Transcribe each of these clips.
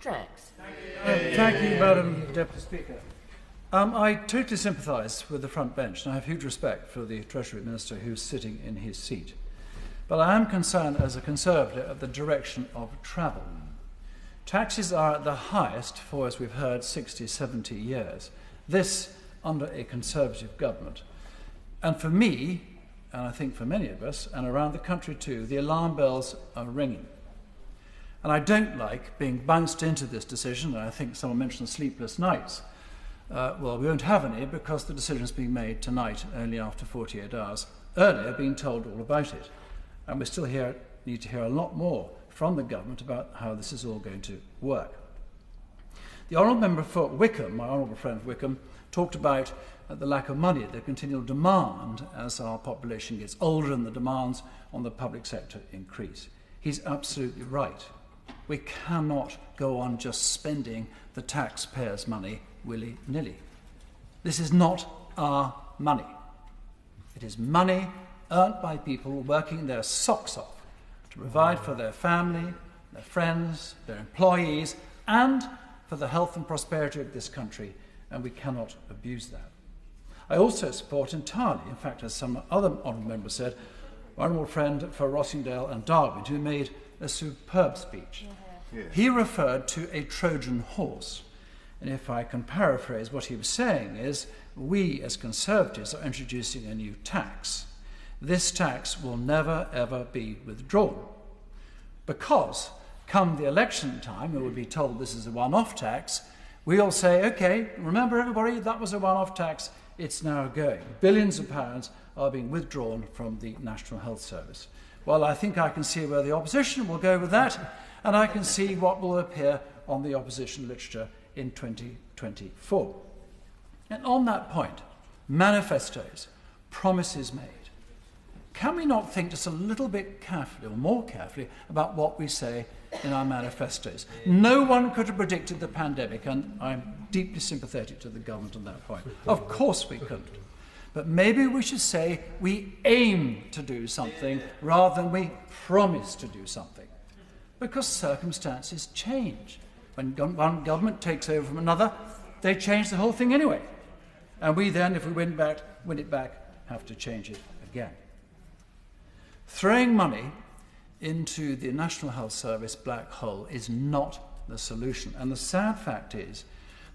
Drax. Thank you, Madam Deputy Speaker. I totally sympathise with the front bench, and I have huge respect for the Treasury Minister who's sitting in his seat. But I am concerned as a Conservative at the direction of travel. Taxes are at the highest for, as we've heard, 60, 70 years. This under a Conservative government. And for me, and I think for many of us, and around the country too, the alarm bells are ringing. And I don't like being bounced into this decision, and I think someone mentioned sleepless nights. Well, we won't have any because the decision is being made tonight, only after 48 hours. Earlier, being told all about it. And we still need to hear a lot more from the government about how this is all going to work. The Honourable Member for Wickham, my honourable friend Wickham, talked about the lack of money, the continual demand as our population gets older and the demands on the public sector increase. He's absolutely right. We cannot go on just spending the taxpayers' money willy-nilly. This is not our money. It is money earned by people working their socks off to provide for their family, their friends, their employees, and for the health and prosperity of this country, and we cannot abuse that. I also support entirely, in fact, as some other honourable members said, my honourable friend for Rossingdale and Darwin, who made a superb speech. Yeah. He referred to a Trojan horse, and if I can paraphrase, what he was saying is, we as Conservatives are introducing a new tax. This tax will never, ever be withdrawn, because come the election time, we will be told this is a one-off tax. We'll say, OK, remember everybody, that was a one-off tax. It's now going. Billions of pounds are being withdrawn from the National Health Service. Well, I think I can see where the opposition will go with that, and I can see what will appear on the opposition literature in 2024. And on that point, manifestos, promises made, can we not think just a little bit carefully, or more carefully, about what we say in our manifestos? No one could have predicted the pandemic, and I'm deeply sympathetic to the government on that point. Of course we couldn't. But maybe we should say we aim to do something rather than we promise to do something. Because circumstances change. When one government takes over from another, they change the whole thing anyway. And we then, if we win it back, have to change it again. Throwing money into the National Health Service black hole is not the solution. And the sad fact is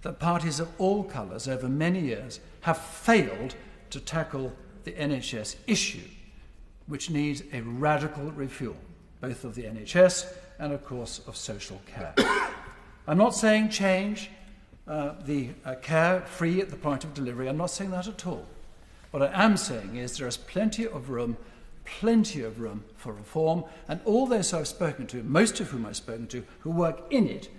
that parties of all colours over many years have failed to tackle the NHS issue, which needs a radical reform, both of the NHS and, of course, of social care. I'm not saying change the care free at the point of delivery. I'm not saying that at all. What I am saying is there is plenty of room for reform, and all those I've spoken to, most of whom I've spoken to, who work in it,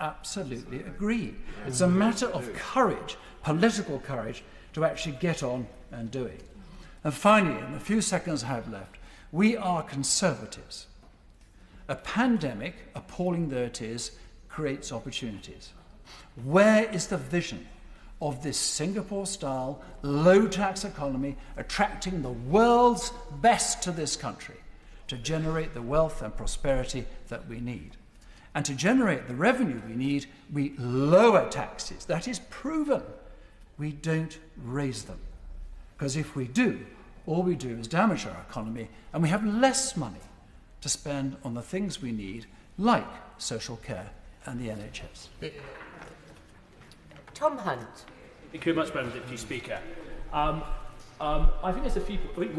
absolutely agree. It's a matter of courage, political courage, to actually get on and do it. And finally, in the few seconds I have left, we are Conservatives. A pandemic, appalling though it is, creates opportunities. Where is the vision of this Singapore-style, low-tax economy attracting the world's best to this country to generate the wealth and prosperity that we need? And to generate the revenue we need, we lower taxes. That is proven. We don't raise them. Because if we do, all we do is damage our economy, and we have less money to spend on the things we need, like social care and the NHS. Tom Hunt. Thank you very much, Madam Deputy Speaker. I think there's a few. One